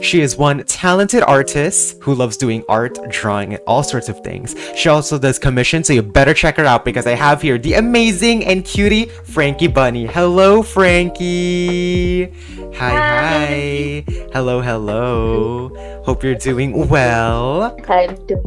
She is one talented artist who loves doing art, drawing, and all sorts of things. She also does commissions, so you better check her out because I have here the amazing and cutie Frankie Bunny. Hello, Frankie. Hi, Hi, hi. Hello, hello. Hope you're doing well. I'm doing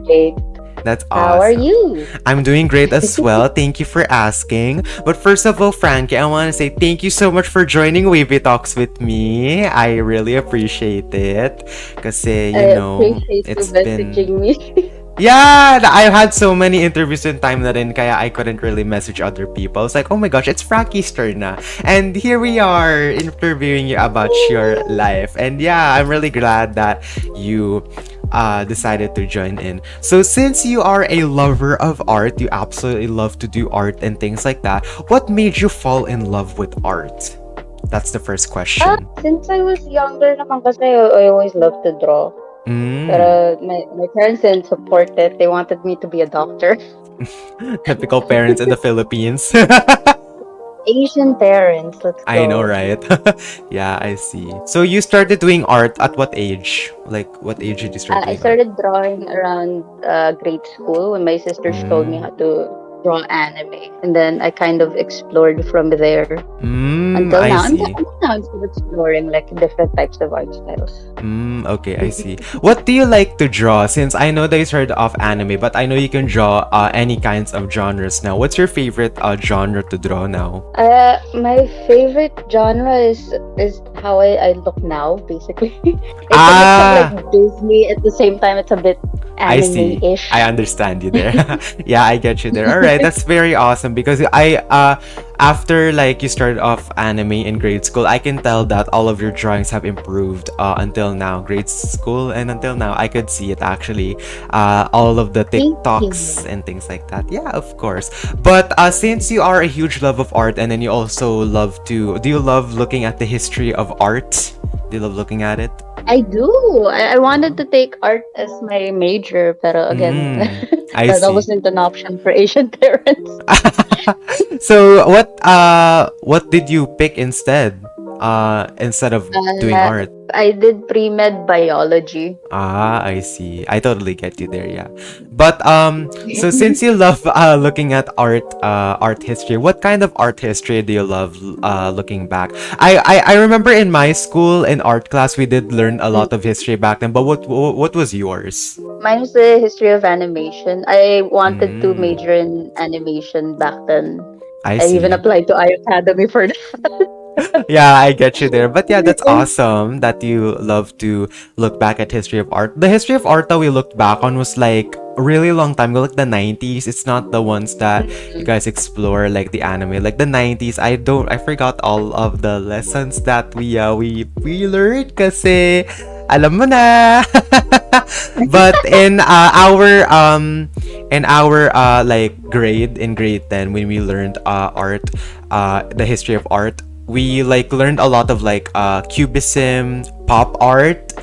great. That's How are awesome. you? I'm doing great as well. Thank you for asking. But first of all, Frankie, I want to say thank you so much for joining WavyTalks with me. I really appreciate it. Because, I appreciate you it's been. messaging me. Yeah, I've had so many interviews in time na rin, kaya I couldn't really message other people. I was like, oh my gosh, it's Frankie's turn na. And here we are interviewing you about your life. And yeah, I'm really glad that you decided to join in. So since you are a lover of art, you absolutely love to do art and things like that, what made you fall in love with art? That's the first question. Since I was younger naman kasi I always loved to draw. Mm. Pero my parents didn't support it. They wanted me to be a doctor. Typical parents in the Philippines. Asian parents, let's I know, go. right? Yeah, I see. So you started doing art at what age? Like, what age did you start I doing art? started drawing around grade school when my sister showed me Mm. how to draw anime. And then I kind of explored from there until I now. see. Until now, I'm still exploring like different types of art styles. Okay, I see. What do you like to draw? Since I know that you started off anime, but I know you can draw any kinds of genres now. What's your favorite genre to draw now? My favorite genre is how I look now, basically. It's a mix of like Ah, Disney at the same time. It's a bit I see. I anime-ish. understand you there. Yeah, I get you there. All right, that's very awesome because after like you started off anime in grade school, I can tell that all of your drawings have improved until now. Grade school and until now, I could see it actually. All of the Thank TikToks you. and things like that. Yeah, of course. But since you are a huge love of art and then you also love to, do you love looking at the history of art? Do you love looking at it? I do. I wanted to take art as my major, pero again, I that see. wasn't an option for Asian parents. So what did you pick instead of doing Uh, art? I did pre-med biology. I see. I totally get you there, yeah. But so since you love looking at art history, what kind of art history do you love looking back? I remember in my school in art class we did learn a lot of history back then, but what was yours? Mine was the history of animation. I wanted to Mm, major in animation back then. I I even see. applied to iAcademy for that. Yeah, I get you there. But yeah, that's awesome that you love to look back at history of art. The history of art that we looked back on was like a really long time ago, like the 90s. It's not the ones that you guys explore like the anime. Like the 90s, I forgot all of the lessons that we learned kasi alam mo na. But in our like grade in grade 10 when we learned art the history of art, we like learned a lot of like cubism, pop art,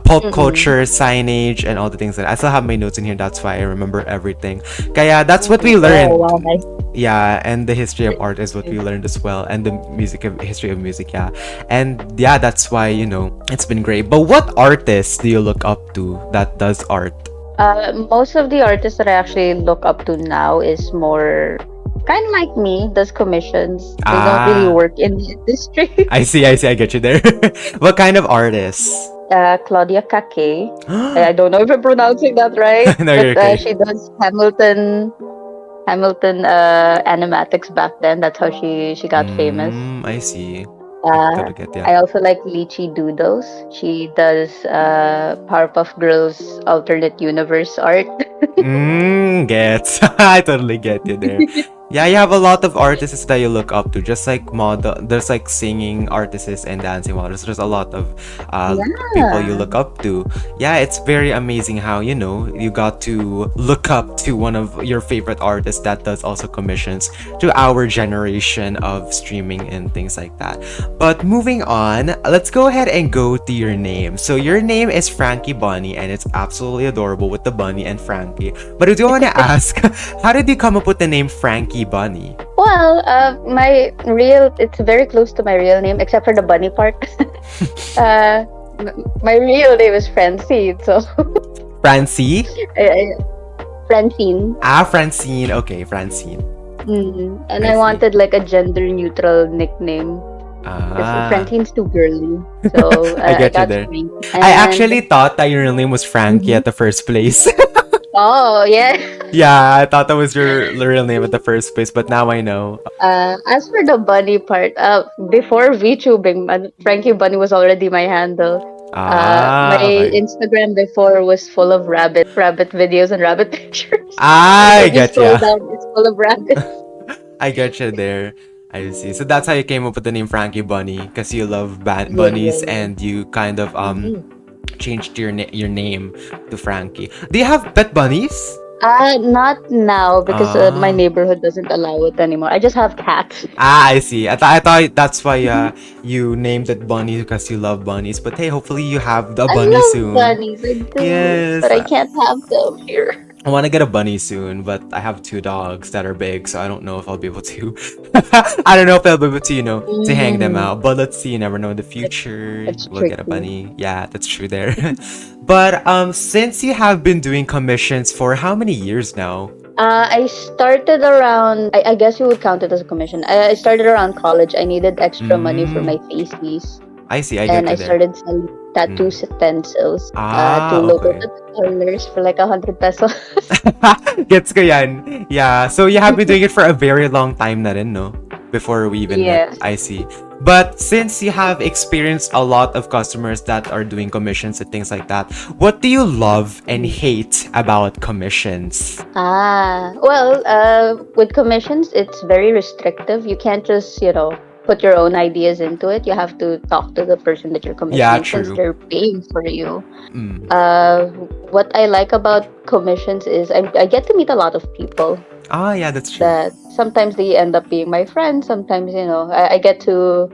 pulp Mm-mm. culture, signage, and all the things that I still have my notes in here. That's why I remember everything. Kaya that's what we Oh, learned. wow, nice. Yeah, and the history of art is what we learned as well, and the history of music. Yeah, and yeah, that's why it's been great. But what artists do you look up to that does art? Most of the artists that I actually look up to now is more kind of like me, does commissions. They don't really Ah, work in the industry. I see, I get you there. What kind of artists? Claudia Kake. I don't know if I'm pronouncing that right, No, but you're okay. she does Hamilton animatics back then. That's how she got famous. I see. I Uh, totally get, yeah. I also like Lychee Doodles. She does Powerpuff Girls alternate universe art. Gets. I totally get you there. Yeah, you have a lot of artists that you look up to, just like model. There's like singing artists and dancing models. There's a lot of people you Yeah. look up to. Yeah, it's very amazing how you got to look up to one of your favorite artists that does also commissions to our generation of streaming and things like that. But moving on, let's go ahead and go to your name. So your name is Frankie Bunny, and it's absolutely adorable with the bunny and Frankie. But I do want to ask, how did you come up with the name Frankie Bunny? Well, my real, it's very close to my real name, except for the bunny part. My real name is Francine, so Francie? Francine. Ah, Francine. Okay, Francine. And I I see. wanted like a gender neutral nickname because Ah, Francine's too girly, so I I get you got there. Frankie. I And actually thought that your real name was Frankie mhm. at the first place. Oh yeah. Yeah, I thought that was your real name at the first place, but now I know. As for the bunny part, before VTubing, Frankie Bunny was already my handle. My Ah, okay. Instagram before was full of rabbit videos and rabbit pictures. Like I if you get scroll ya. down, it's full of rabbits. I get you there. I see. So that's how you came up with the name Frankie Bunny, because you love Yeah, yeah, bunnies yeah. and you kind of Mhm. changed your name to Frankie. Do you have pet bunnies? Not now because my Ah. neighborhood doesn't allow it anymore. I just have cats. I see. I thought that's why you named it Bunny because you love bunnies. But hey, hopefully you have a I bunny love soon. bunnies, I do, but Yes. I can't have them here. I want to get a bunny soon, but I have two dogs that are big, so I don't know if I'll be able to. I don't know if I'll be able to, to hang them Mm, out. But let's see. You never know. In the it, future, it's we'll get a tricky. bunny. Yeah, that's true there. But since you have been doing commissions for how many years now? I started around, I guess you would count it as a commission. I started around college. I needed extra money for Mm, my thesis, I see. I get and you I there. started selling tattoo Mm. stencils to Ah, local okay. tattoo parlors for like 100 pesos. Gets ko yan. Yeah. So you have been doing it for a very long time na rin, no? Before we even met, Yes. I see. But since you have experienced a lot of customers that are doing commissions and things like that, what do you love and hate about commissions? Well, with commissions, it's very restrictive. You can't just, put your own ideas into it. You have to talk to the person that you're Yeah, commissioning since true. they're paying for you. Mm. Uh, what I like about commissions is I get to meet a lot of people Ah, yeah, that's true. that sometimes they end up being my friends. Sometimes, I get to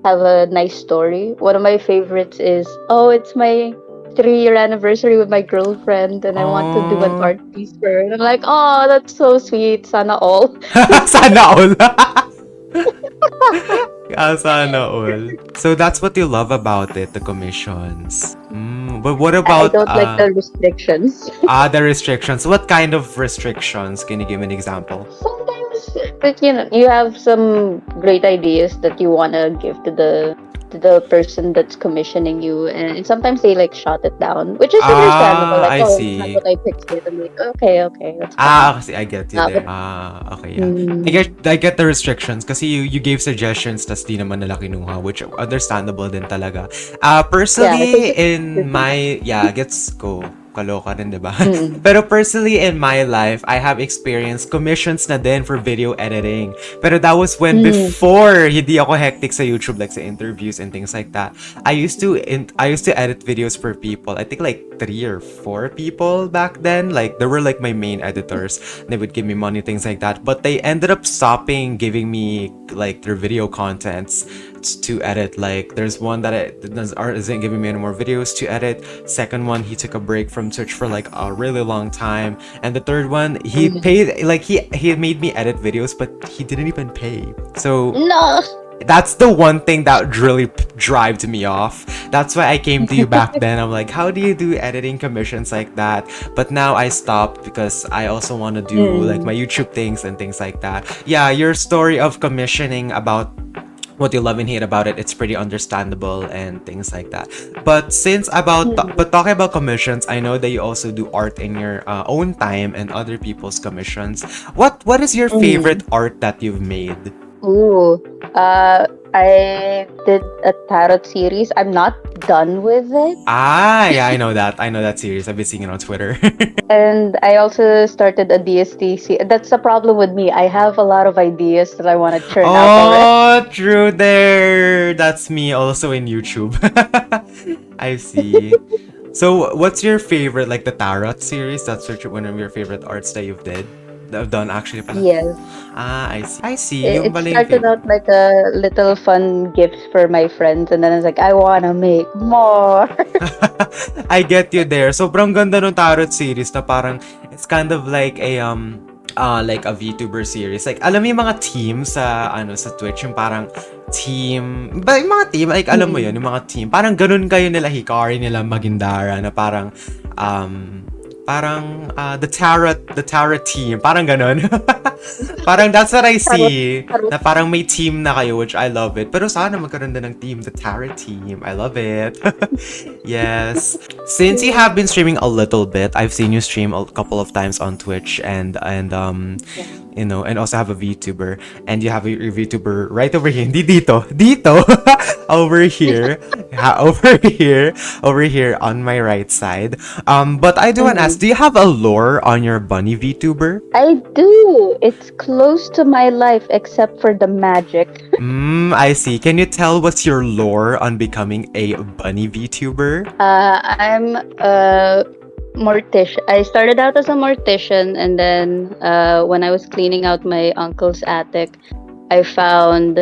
have a nice story. One of my favorites is, oh, it's my 3-year anniversary with my girlfriend and I want to do an Oh. art piece for her. And I'm like, oh, that's so sweet. Sana all. Sana all. Ah, sana all. So that's what you love about it, the commissions. But what I about don't like the restrictions. the restrictions? What kind of restrictions? Can you give me an example? Sometimes, like, you have some great ideas that you want to give to the person that's commissioning you, and sometimes they like shut it down, which is understandable. Ah, Like, I oh, it's not see. what I pictured. I'm like, okay, okay, that's fine. Ah, kasi I get you there. But Ah, okay, yeah. I mm, get I get the restrictions kasi you gave suggestions tas di naman nila kinuha, which understandable din talaga. yeah, because Personally it's in tricky. my yeah, gets ko. Kaloka rin, 'di ba? Mm, Pero personally in my life, I have experienced commissions na din for video editing. Pero that was when mm, before hindi ako hectic sa YouTube like sa interviews and things like that. I used to edit videos for people. I think like 3 or 4 people back then. Like they were like my main editors. They would give me money, things like that. But they ended up stopping giving me like their video contents to edit. Like there's one that isn't giving me any more videos to edit. Second one, he took a break from Twitch for like a really long time. And the third one, he mm. paid like he made me edit videos, but he didn't even pay. So No. that's the one thing that really drived me off. That's why I came to you back then. I'm like, how do you do editing commissions like that? But now I stopped because I also want to do like my Mm, YouTube things and things like that. Yeah, your story of commissioning about what you love and hate about it, it's pretty understandable and things like that. But mm, but talking about commissions, I know that you also do art in your own time and other people's commissions. What is your favorite mm. art that you've made? Ooh. I did a tarot series. I'm not done with it. Yeah, I know that series. I've been seeing it on Twitter. And I also started a DST. That's the problem with me. I have a lot of ideas that I want to churn out already. Oh, true there. That's me also in YouTube. I see. So, what's your favorite, like the Tarot series? That's one of your favorite arts that you've done actually pala. Yes. I see. I see. Yung It pala yung started favorite. out like a little fun gift for my friends, and then I was like, I want to make more. I get you there. Sobrang ganda nung Tarot series na parang it's kind of like a VTuber series. Like alam mo yung mga team sa sa Twitch yung parang team ba yung mga team like alam mo yun yung mga team parang ganun kayo nila Hikari nila Magindara na um the tarot team parang ganun. Parang that's what I Tarot, see tarot. na parang may team na kayo, which I love it, pero sana magkaroon din ng team, the tarot team. I love it. Yes, since you have been streaming a little bit, I've seen you stream a couple of times on Twitch and Yeah. and also have a VTuber, and you have your VTuber right over here. Hindi dito, over here, over here on my right side. But I do want to ask, Mhm. do you have a lore on your bunny VTuber? I do. It's close to my life except for the magic. I see. Can you tell what's your lore on becoming a bunny VTuber? I'm a mortician. I started out as a mortician, and then when I was cleaning out my uncle's attic, I found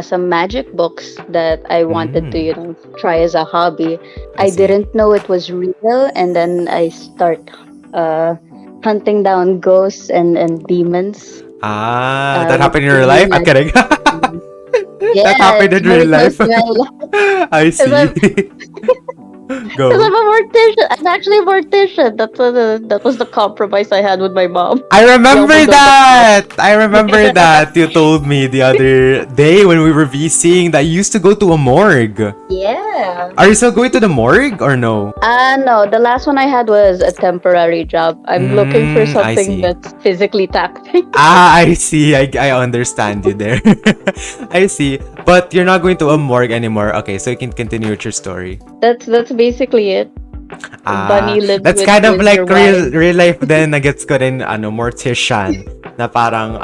some magic books that I wanted to, Mm, try as a hobby. I I see. didn't know it was real, and then I start uh, hunting down ghosts and demons. That With happened in real really life? I'm nice. kidding. That Yeah, happened it's in real very close life. to my life. I 'Cause see. I'm, Because Go. I'm a mortician. I'm actually a mortician. That was the compromise I had with my mom. I We remember almost don't get married. that. I remember that. You told me the other day when we were VCing that you used to go to a morgue. Yeah. Are you still going to the morgue or no? No, the last one I had was a temporary job. I'm looking for I something see. that's physically taxing. I see. I understand you there. I see. But you're not going to a morgue anymore. Okay, so you can continue with your story. That's basically it. Bunny lives That's kind of with your like real wife. real life then na gets ko rin mortician na parang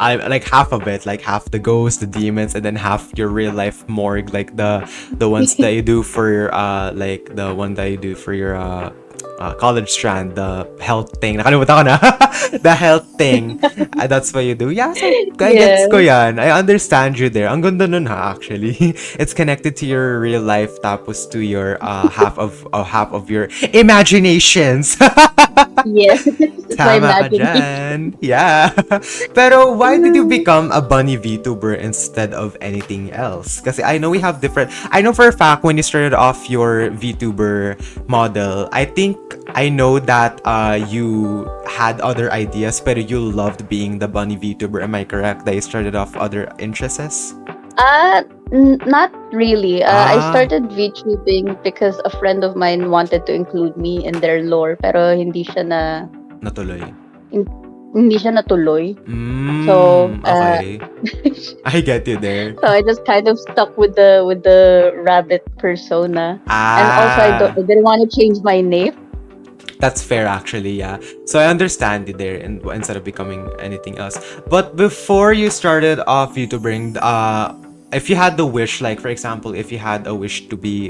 I like half of it, like half the ghosts, the demons, and then half your real life morgue, like the ones that you do for like the one that you do for your college strand, the health thing. Nakalimutan ko na. The health thing. That's what you do. Yeah, so I gets Yeah. ko yan. I understand you there. Ang ganda nun ha, actually. It's connected to your real life tapos to your half of your imaginations. Yeah. It's my Tama ka imagination. dyan. Yeah. Pero why did you become a bunny VTuber instead of anything else? Kasi I know we have different... I know for a fact when you started off your VTuber model, I think I know that you had other ideas pero you loved being the bunny VTuber. Am I correct? That you started off other interests? Uh, Not really. I Ah, started VTubing because a friend of mine wanted to include me in their lore, pero natuloy. hin- hindi siya natuloy. So, Okay. I get you there. so I just kind of stuck with the rabbit persona, and also Ah. I didn't want to change my name. That's fair, actually, yeah. So I understand you there, and instead of becoming anything else. But before you started off YouTubing, if you had the wish, like for example, if you had a wish to be,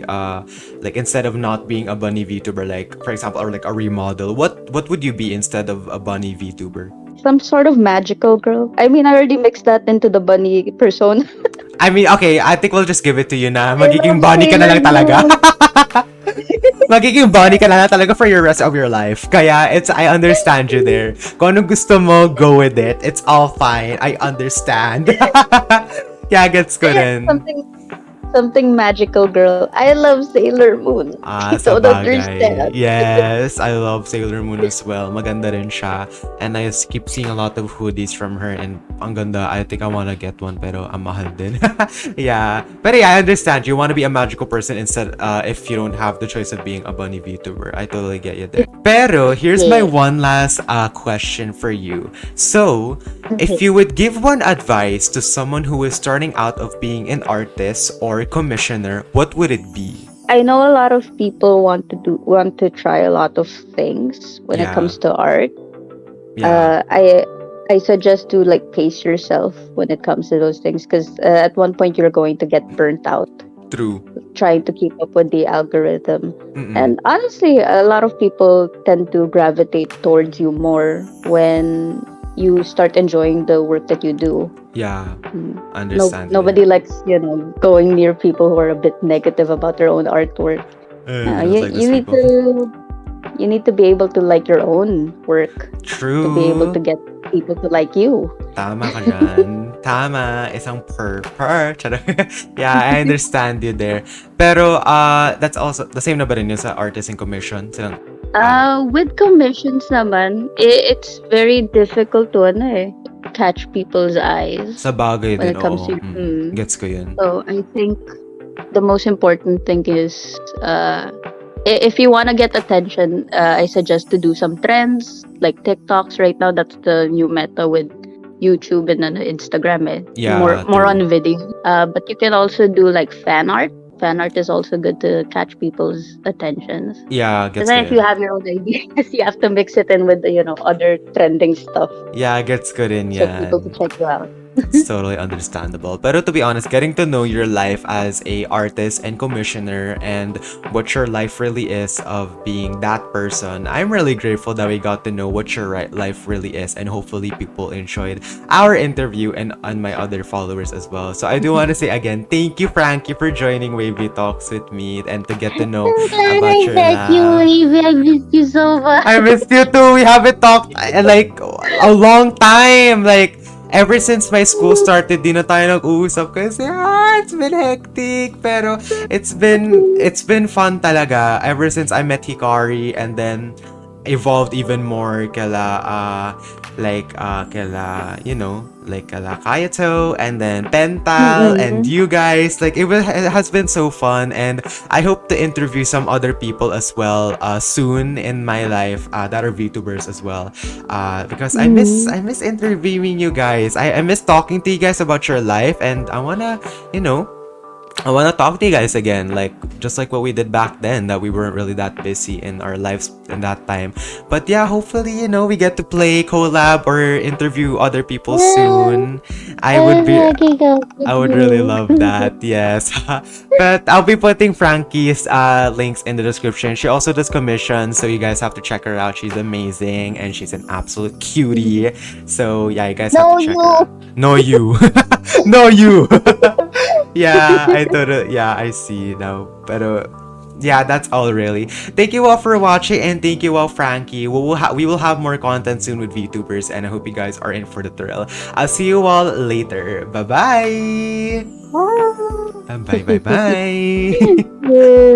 like instead of not being a bunny VTuber, like for example, or like a remodel, what would you be instead of a bunny VTuber? Some sort of magical girl. I mean, I already mixed that into the bunny persona. I mean, okay, I think we'll just give it to you na I magiging love bunny ka na Sailor lang talaga. Moon. Magiging bunny ka na lang talaga for your rest of your life. Kaya I understand you there. Kung anong gusto mo, go with it. It's all fine. I understand. Kaya gets ko Yeah, rin. something magical, girl. I love Sailor Moon. You Sa don't bagay. understand. Yes, I love Sailor Moon as well. Maganda rin siya. And I keep seeing a lot of hoodies from her and ang ganda. I think I wanna get one pero ang mahal din. Yeah. But yeah, I understand. You wanna be a magical person instead if you don't have the choice of being a bunny VTuber. I totally get you there. Pero here's my Yeah. one last question for you. So, if you would give one advice to someone who is starting out of being an artist or a commissioner, what would it be? I know a lot of people want to try a lot of things when it Yeah. comes to art. Yeah. I suggest to like pace yourself when it comes to those things because at one point you're going to get burnt out True. trying to keep up with the algorithm. Mm-mm. And honestly, a lot of people tend to gravitate towards you more when you start enjoying the work that you do. Yeah. Mm. No, Understand it. nobody likes going near people who are a bit negative about their own artwork. I don't like You those need people. to be able to like your own work to be able to True. get people to like you. Tama ka dyan. Tama. Isang per. Charot. Yeah, I understand you there. Pero, that's also, the same na ba rin yun sa artist and commission? Silang, With commissions naman, it's very difficult to catch people's eyes sa bagay when din, it comes oo. to Gets ko yun. So I think the most important thing is if you want to get attention, I suggest to do some trends like TikToks right now. That's the new meta with YouTube and then Instagram. Yeah, More true. on video. But you can also do like fan art. Fan art is also good to catch people's attentions. Yeah, Because gets ko then if you yun. have your own ideas, you have to mix it in with the other trending stuff Yeah, gets ko rin so people to yan. check you out. It's totally understandable. Pero to be honest, getting to know your life as a artist and commissioner and what your life really is of being that person, I'm really grateful that we got to know what your life really is, and hopefully people enjoyed our interview and my other followers as well. So I do want to say again, thank you, Frankie, for joining Wavy Talks with me and to get to know about your Thank you, life. Wavy. I missed you so much. I missed you too. We haven't talked like a long time. Like ever since my school started, di na tayo nag-uusap kasi it's been hectic. Pero it's been fun talaga ever since I met Hikari and then evolved even more kala like kala Kayato and then Pental and Mm-mm. you guys. Like it has been so fun, and I hope to interview some other people as well soon in my life that are VTubers as well, because Mm. I miss interviewing you guys. I miss talking to you guys about your life, and you know I want to talk to you guys again, like just like what we did back then, that we weren't really that busy in our lives in that time. But yeah, hopefully, we get to play collab or interview other people soon. I would I'm be hanging out with I would really you. love that. Yes. But I'll be putting Frankie's links in the description. She also does commissions, so you guys have to check her out. She's amazing and she's an absolute cutie. So yeah, you guys have to No, check her out. you. No, you. No, you. Yeah, I see now. Pero yeah, that's all really. Thank you all for watching, and thank you all, Frankie. We will have more content soon with VTubers, and I hope you guys are in for the thrill. I'll see you all later. Bye bye. Bye bye bye bye. Bye.